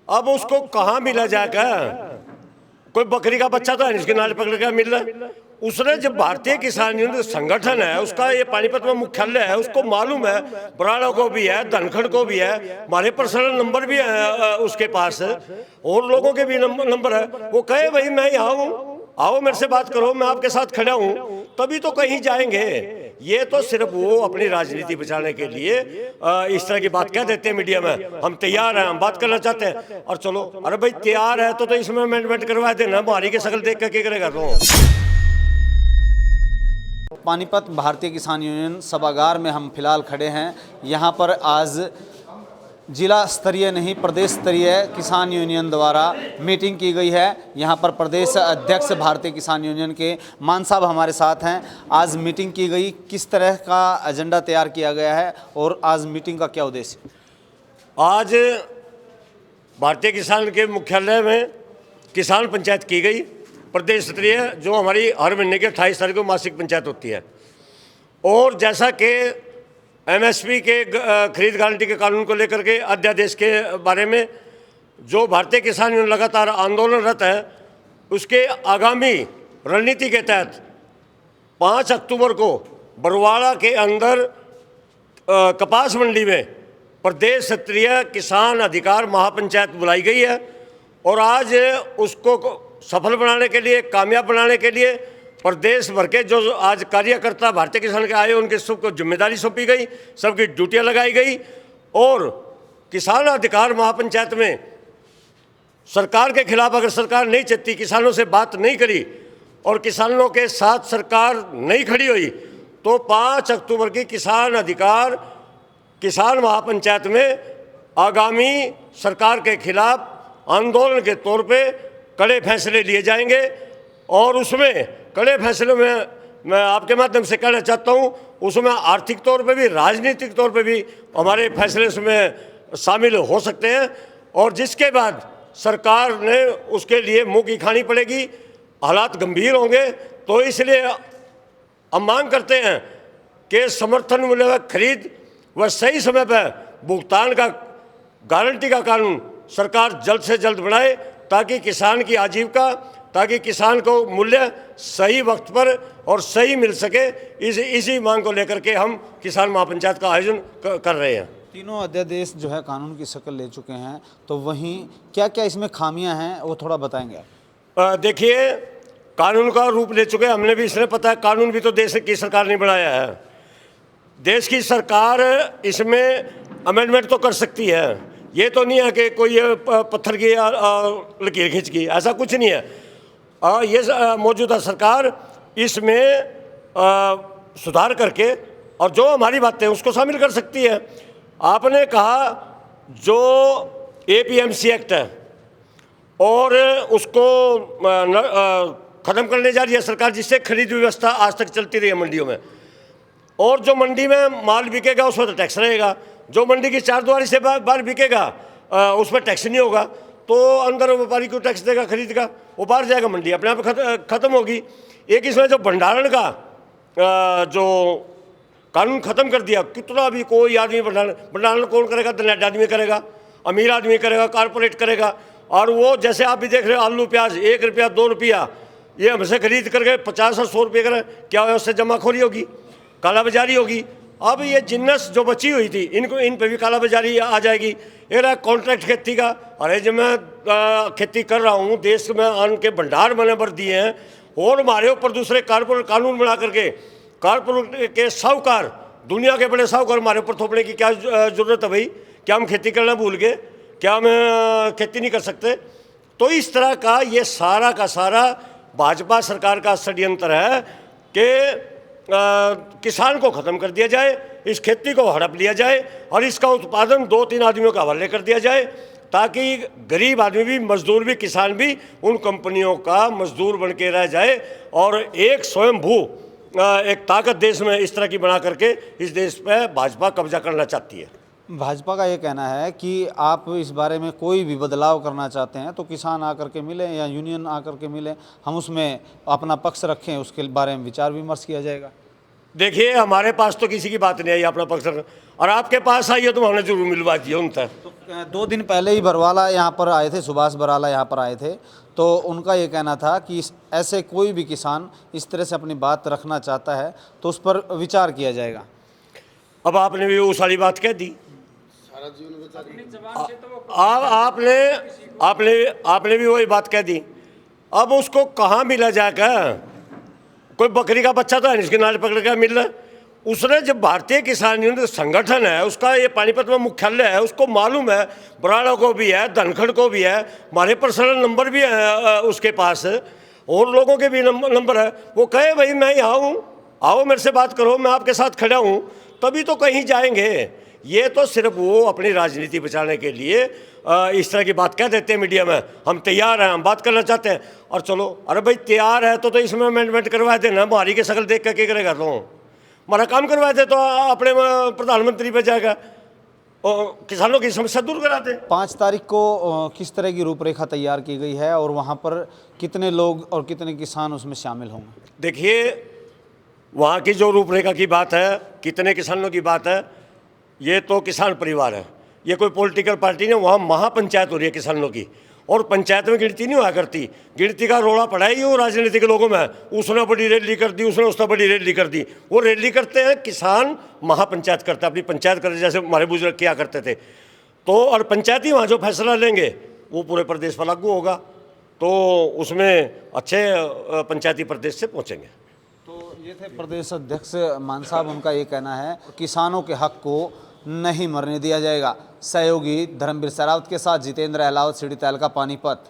अब उसको कहाँ मिला जाएगा? कोई बकरी का बच्चा तो है इसके नाल पकड़ के मिल रहा है। उसने जब भारतीय किसान यूनियन संगठन है, उसका ये पानीपत में मुख्यालय है, उसको मालूम है, बराड़ा को भी है, धनखड़ को भी है, हमारे पर्सनल नंबर भी है उसके पास, और लोगों के भी नंबर है। वो कहे भाई मैं यहाँ हूँ, आओ मेरे से बात करो, मैं आपके साथ खड़ा हूँ, तभी तो कहीं जाएंगे। ये तो सिर्फ वो अपनी राजनीति बचाने के लिए इस तरह की बात कह देते हैं मीडिया में, हम तैयार हैं, हम बात करना चाहते हैं। और चलो, अरे भाई तैयार है तो इसमें अमेंडमेंट करवा देना, बाहरी की शक्ल देख कर क्या करेगा? तो पानीपत भारतीय किसान यूनियन सभागार में हम फिलहाल खड़े हैं। यहाँ पर आज जिला स्तरीय नहीं प्रदेश स्तरीय किसान यूनियन द्वारा मीटिंग की गई है। यहाँ पर प्रदेश अध्यक्ष भारतीय किसान यूनियन के मान साहब हमारे साथ हैं। आज मीटिंग की गई, किस तरह का एजेंडा तैयार किया गया है और आज मीटिंग का क्या उद्देश्य? आज भारतीय किसान के मुख्यालय में किसान पंचायत की गई प्रदेश स्तरीय, जो हमारी हर महीने के 28 तारीख को मासिक पंचायत होती है। और जैसा कि एमएसपी के खरीद गारंटी के कानून को लेकर के अध्यादेश के बारे में जो भारतीय किसान यूनियन लगातार आंदोलनरत है, उसके आगामी रणनीति के तहत 5 अक्टूबर को बरवाड़ा के अंदर कपास मंडी में प्रदेश स्तरीय किसान अधिकार महापंचायत बुलाई गई है। और आज उसको सफल बनाने के लिए, कामयाब बनाने के लिए प्रदेश भर के जो आज कार्यकर्ता भारतीय किसान के आए, उनके सबको जिम्मेदारी सौंपी गई, सबकी ड्यूटियां लगाई गई। और किसान अधिकार महापंचायत में सरकार के खिलाफ अगर सरकार नहीं चलती, किसानों से बात नहीं करी और किसानों के साथ सरकार नहीं खड़ी हुई, तो 5 अक्टूबर की किसान अधिकार किसान महापंचायत में आगामी सरकार के खिलाफ आंदोलन के तौर पे कड़े फैसले लिए जाएंगे। और उसमें कड़े फैसलों में मैं आपके माध्यम से कहना चाहता हूँ, उसमें आर्थिक तौर पे भी, राजनीतिक तौर पे भी हमारे फैसले उसमें शामिल हो सकते हैं। और जिसके बाद सरकार ने उसके लिए मुँह की खानी पड़ेगी, हालात गंभीर होंगे। तो इसलिए हम मांग करते हैं कि समर्थन मूल्य खरीद व सही समय पर भुगतान का गारंटी का कानून सरकार जल्द से जल्द बनाए, ताकि किसान की आजीविका, ताकि किसान को मूल्य सही वक्त पर और सही मिल सके। इसी मांग को लेकर के हम किसान महापंचायत का आयोजन कर रहे हैं। तीनों अध्यादेश जो है कानून की शक्ल ले चुके हैं, तो वहीं क्या क्या इसमें खामियां हैं वो थोड़ा बताएंगे आप? देखिए, कानून का रूप ले चुके हैं, हमने भी इसलिए पता है, कानून भी तो देश की सरकार ने बनाया है। देश की सरकार इसमें अमेंडमेंट तो कर सकती है, ये तो नहीं है कि कोई पत्थर की लकीर खींच की, ऐसा कुछ नहीं है। ये मौजूदा सरकार इसमें सुधार करके और जो हमारी बातें हैं उसको शामिल कर सकती है। आपने कहा जो एपीएमसी एक्ट है और उसको ख़त्म करने जा रही है सरकार, जिससे खरीद व्यवस्था आज तक चलती रही है मंडियों में। और जो मंडी में माल बिकेगा उसमें तो टैक्स रहेगा, जो मंडी की चारद्वारी से बाहर बिकेगा उस पर टैक्स नहीं होगा, तो अंदर व्यापारी को टैक्स देगा खरीद का, वो बाहर जाएगा, मंडी अपने आप ख़त्म होगी। एक इसमें जो भंडारण का जो कानून ख़त्म कर दिया, कितना भी कोई आदमी भंडारण कौन करेगा? धनाढ़ आदमी करेगा, अमीर आदमी करेगा, कारपोरेट करेगा। और वो जैसे आप भी देख रहे हो, आलू प्याज 1 रुपया 2 रुपया ये हमसे खरीद करके 50 और 100 रुपये करें, क्या उससे जमाखोरी होगी, कालाबाजारी होगी। अब ये जिन्नस जो बची हुई थी, इन पे भी कालाबाजारी आ जाएगी। ये रहा कॉन्ट्रैक्ट खेती का, अरे जब मैं खेती कर रहा हूँ, देश में अन्न के भंडार मैंने भर दिए हैं, और हमारे ऊपर दूसरे कारपोरेट कानून बना करके कारपोरेट के साहूकार, दुनिया के बड़े साहूकार हमारे ऊपर थोपने की क्या ज़रूरत है भाई? क्या हम खेती करना भूल गए? क्या हम खेती नहीं कर सकते? तो इस तरह का ये सारा का सारा भाजपा सरकार का षड्यंत्र है कि किसान को ख़त्म कर दिया जाए, इस खेती को हड़प लिया जाए और इसका उत्पादन 2-3 आदमियों का हवाले कर दिया जाए, ताकि गरीब आदमी भी, मजदूर भी, किसान भी उन कंपनियों का मजदूर बन के रह जाए। और एक स्वयंभू एक ताकत देश में इस तरह की बना करके इस देश पर भाजपा कब्जा करना चाहती है। भाजपा का ये कहना है कि आप इस बारे में कोई भी बदलाव करना चाहते हैं तो किसान आकर के मिले या यूनियन आकर के मिले, हम उसमें अपना पक्ष रखें, उसके बारे में विचार विमर्श किया जाएगा। देखिए हमारे पास तो किसी की बात नहीं आई अपना पक्ष रखना, और आपके पास आई है तो हमने जरूर मिलवा दिया उन तक। तो 2 दिन पहले ही बरवाला यहाँ पर आए थे, सुभाष बराला यहाँ पर आए थे, तो उनका ये कहना था कि ऐसे कोई भी किसान इस तरह से अपनी बात रखना चाहता है तो उस पर विचार किया जाएगा। अब आपने भी वो सारी बात कह दी, आपने आपने आपने भी वही बात कह दी। अब उसको कहाँ मिला जाएगा? कोई बकरी का बच्चा तो है नहीं इसके नाल पकड़ के मिल रहा है। उसने जब भारतीय किसान यूनियन संगठन है, उसका ये पानीपत में मुख्यालय है, उसको मालूम है, बराड़ा को भी है, धनखड़ को भी है, हमारे पर्सनल नंबर भी है उसके पास, और लोगों के भी नंबर है। वो कहे भाई मैं यहाँ हूँ, आओ मेरे से बात करो, मैं आपके साथ खड़ा हूँ, तभी तो कहीं जाएंगे। ये तो सिर्फ वो अपनी राजनीति बचाने के लिए इस तरह की बात कह देते हैं मीडिया में, हम तैयार हैं, हम बात करना चाहते हैं। और चलो, अरे भाई तैयार है तो इसमें अमेंडमेंट करवा देना, हमारी के शकल देख कर क्या करेगा? तो हमारा काम करवाए थे तो अपने प्रधानमंत्री पे जाएगा और किसानों की समस्या दूर कराते। 5 तारीख को किस तरह की रूपरेखा तैयार की गई है और वहाँ पर कितने लोग और कितने किसान उसमें शामिल होंगे? देखिए, वहाँ की जो रूपरेखा की बात है, कितने किसानों की बात है, ये तो किसान परिवार है, ये कोई पॉलिटिकल पार्टी नहीं। वहाँ महापंचायत हो रही है किसानों की, और पंचायत में गिनती नहीं हुआ करती। गिनती का रोड़ा पड़ा ही वो राजनीतिक लोगों में, उसने बड़ी रैली कर दी, उसने उसने बड़ी रैली कर दी। वो रैली करते हैं, किसान महापंचायत करता है, अपनी पंचायत करते, जैसे हमारे बुजुर्ग किया करते थे। तो और पंचायती वहाँ जो फैसला लेंगे वो पूरे प्रदेश पर लागू होगा, तो उसमें अच्छे पंचायती प्रदेश से पहुँचेंगे। तो ये थे प्रदेश अध्यक्ष मान साहब, उनका ये कहना है किसानों के हक को नहीं मरने दिया जाएगा। सहयोगी धर्मवीर सरावत के साथ जितेंद्र अहलावत, सीडी तहलका, पानीपत।